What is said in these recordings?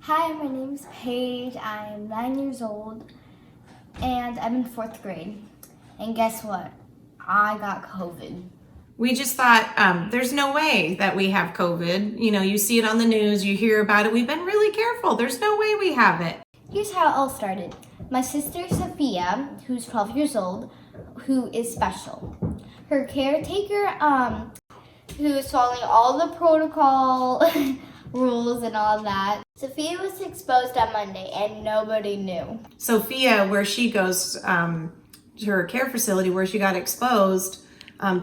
Hi, my name is Paige. I'm 9 years old and I'm in 4th grade. And guess what? I got COVID. We just thought there's no way that we have COVID. You know, you see it on the news, you hear about it. We've been really careful. There's no way we have it. Here's how it all started. My sister Sophia, who's 12 years old, who is special. Her caretaker, who is following all the protocol rules and all that. Sophia was exposed on Monday and nobody knew. Sophia, where she goes to her care facility where she got exposed,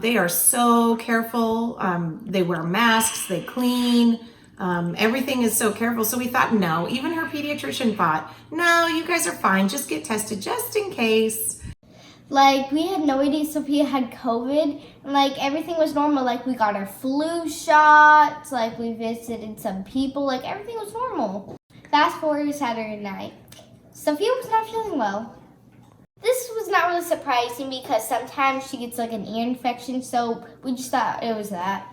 they are so careful. They wear masks, they clean. Everything is so careful. So we thought, no, even her pediatrician thought, no, you guys are fine. Just get tested just in case. Like, we had no idea Sophia had COVID, and like everything was normal. Like, we got our flu shots, like we visited some people, like everything was normal. Fast forward to Saturday night. Sophia was not feeling well. This was not really surprising because sometimes she gets like an ear infection, so we just thought it was that.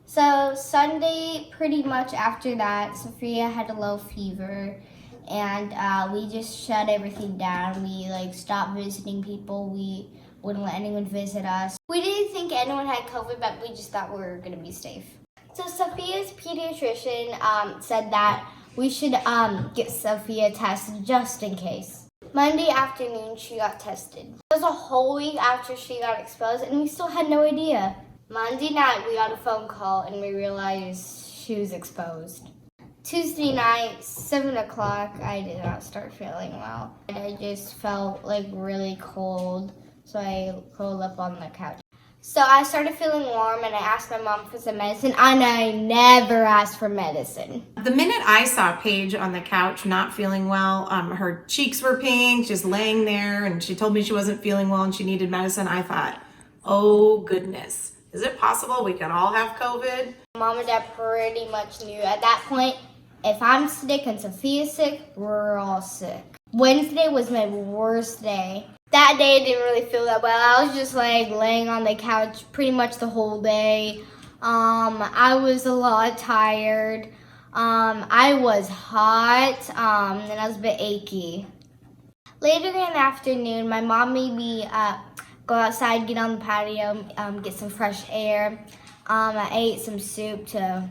So Sunday, pretty much after that, Sophia had a low fever. And we just shut everything down. We stopped visiting people. We wouldn't let anyone visit us. We didn't think anyone had COVID, but we just thought we were gonna be safe. So Sophia's pediatrician said that we should get Sophia tested just in case. Monday afternoon, she got tested. It was a whole week after she got exposed, and we still had no idea. Monday night, we got a phone call, and we realized she was exposed. Tuesday night, 7 o'clock, I did not start feeling well. I just felt really cold, so I curled up on the couch. So I started feeling warm and I asked my mom for some medicine, and I never asked for medicine. The minute I saw Paige on the couch not feeling well, her cheeks were pink, just laying there, and she told me she wasn't feeling well and she needed medicine, I thought, oh goodness, is it possible we could all have COVID? Mom and Dad pretty much knew at that point, if I'm sick and Sophia's sick, we're all sick. Wednesday was my worst day. That day I didn't really feel that well. I was just laying on the couch pretty much the whole day. I was a lot tired. I was hot, and I was a bit achy. Later in the afternoon, my mom made me go outside, get on the patio, get some fresh air. I ate some soup to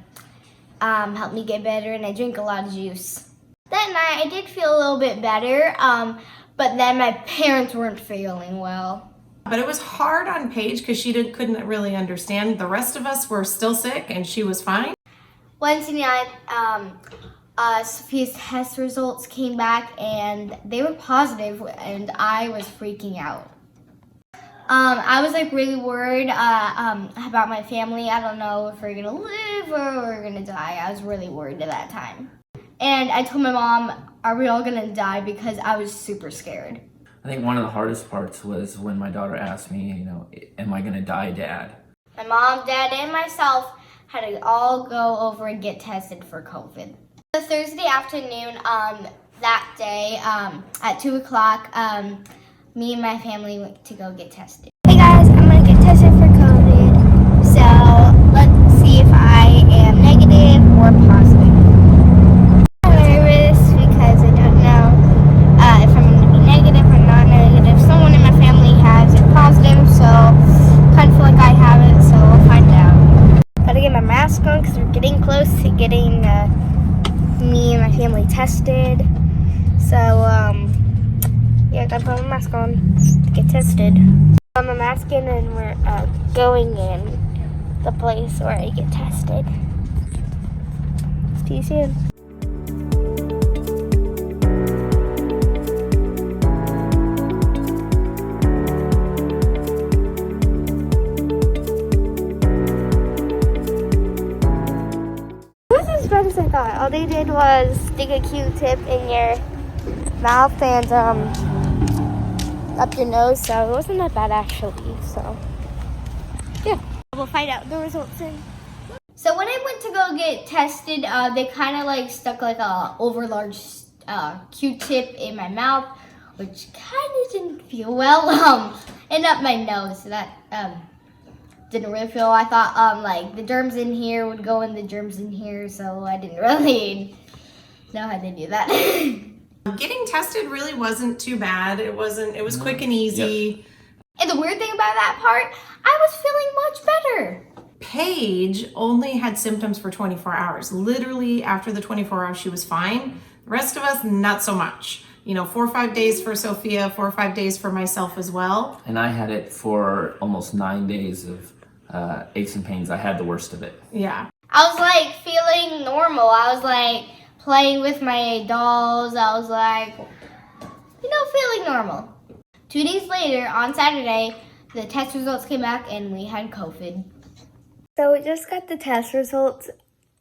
help me get better, and I drank a lot of juice. That night I did feel a little bit better, but then my parents weren't feeling well. But it was hard on Paige because she couldn't really understand. The rest of us were still sick and she was fine. Wednesday night, Sophia's test results came back and they were positive, and I was freaking out. I was really worried about my family. I don't know if we're gonna live or we're gonna die. I was really worried at that time. And I told my mom, are we all gonna die? Because I was super scared. I think one of the hardest parts was when my daughter asked me, am I gonna die, Dad? My mom, Dad, and myself had to all go over and get tested for COVID. So Thursday afternoon, that day, at 2 o'clock, me and my family went to go get tested. Hey guys, I'm gonna get tested for COVID. So let's see if I am negative or positive. I'm nervous because I don't know if I'm gonna be negative or not negative. Someone in my family has it positive, so kind of feel like I have it, so we'll find out. Gotta get my mask on because we're getting close to getting me and my family tested. So, yeah, I gotta put my mask on to get tested. I'm a mask in and we're going in the place where I get tested. See you soon. It wasn't as bad as I thought. All they did was stick a Q-tip in your mouth and up your nose, so it wasn't that bad actually. So yeah, we'll find out the results soon. So when I went to go get tested, they kind of stuck a overlarge Q-tip in my mouth, which kind of didn't feel well, and up my nose. So that didn't really feel. I thought the germs in here would go in the germs in here, so I didn't really know how to do that. Getting tested really wasn't too bad. It was quick and easy. And the weird thing about that part, I was feeling much better. Paige only had symptoms for 24 hours. Literally after the 24 hours, she was fine. The rest of us, not so much. 4 or 5 days for Sophia, 4 or 5 days for myself as well. And I had it for almost 9 days of aches and pains. I had the worst of it. Yeah. I was like feeling normal. I was like playing with my dolls. I was like, feeling normal. 2 days later, on Saturday, the test results came back and we had COVID. So we just got the test results.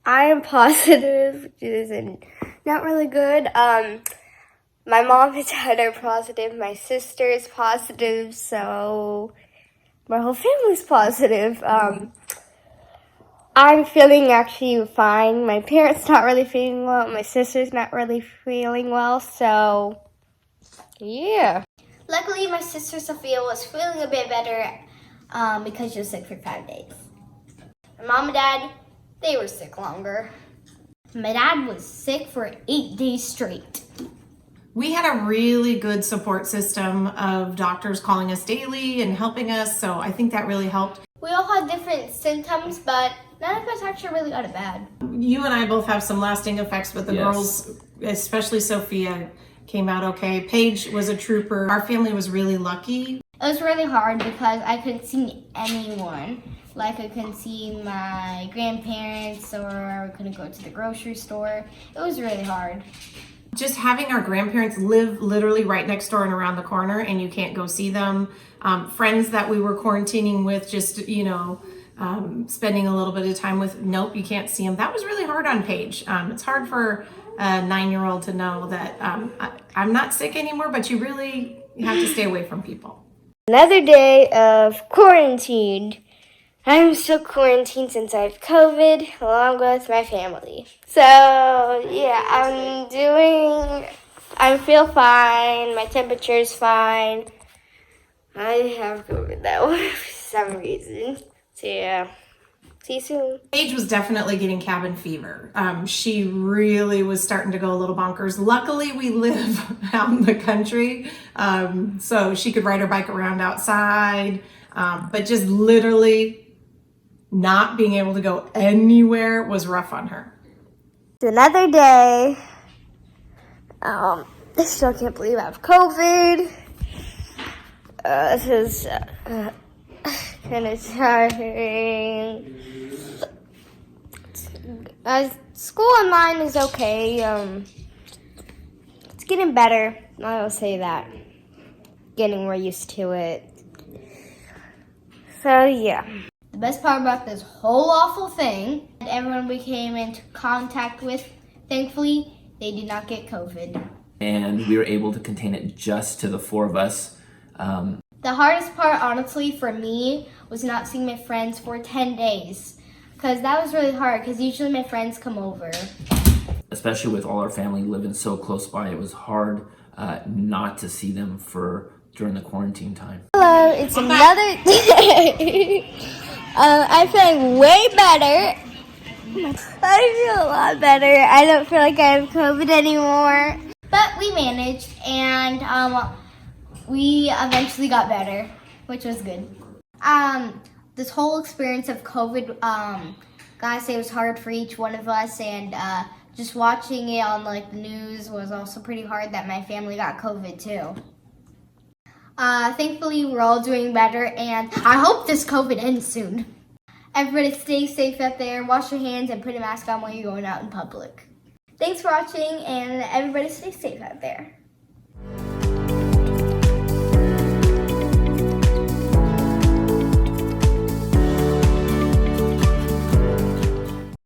I am positive, which is not really good. My mom and dad are positive. My sister is positive. So my whole family's positive. I'm feeling actually fine. My parents not really feeling well. My sister's not really feeling well. So yeah. Luckily, my sister Sophia was feeling a bit better because she was sick for 5 days. My mom and dad, they were sick longer. My dad was sick for 8 days straight. We had a really good support system of doctors calling us daily and helping us, so I think that really helped. We all had different symptoms, but none of us actually really got it bad. You and I both have some lasting effects, but the Yes. girls, especially Sophia, came out okay. Paige was a trooper. Our family was really lucky. It was really hard because I couldn't see anyone. Like I couldn't see my grandparents or I couldn't go to the grocery store. It was really hard. Just having our grandparents live literally right next door and around the corner and you can't go see them. Friends that we were quarantining with, just, spending a little bit of time with, nope, you can't see them. That was really hard on Paige. It's hard for a 9-year-old to know that I'm not sick anymore, but you really have to stay away from people. Another day of quarantine. I'm still quarantined since I have COVID, along with my family. So, yeah, I feel fine. My temperature is fine. I have COVID, though, for some reason. So, yeah. See you soon. Paige was definitely getting cabin fever. She really was starting to go a little bonkers. Luckily, we live out in the country, so she could ride her bike around outside, but just literally not being able to go anywhere was rough on her. Another day. I still can't believe I have COVID. This is kind of tiring. School online is okay. It's getting better. I will say that. Getting more used to it. So yeah. The best part about this whole awful thing, everyone we came into contact with, thankfully, they did not get COVID. And we were able to contain it just to the 4 of us. The hardest part, honestly, for me, was not seeing my friends for 10 days. Because that was really hard, because usually my friends come over. Especially with all our family living so close by, it was hard not to see them during the quarantine time. Hello, it's another day. I'm feeling way better. I feel a lot better. I don't feel like I have COVID anymore. But we managed, and we eventually got better, which was good. This whole experience of COVID, gotta say, was hard for each one of us, and just watching it on the news was also pretty hard that my family got COVID too. Thankfully, we're all doing better, and I hope this COVID ends soon. Everybody stay safe out there, wash your hands, and put a mask on while you're going out in public. Thanks for watching, and everybody stay safe out there.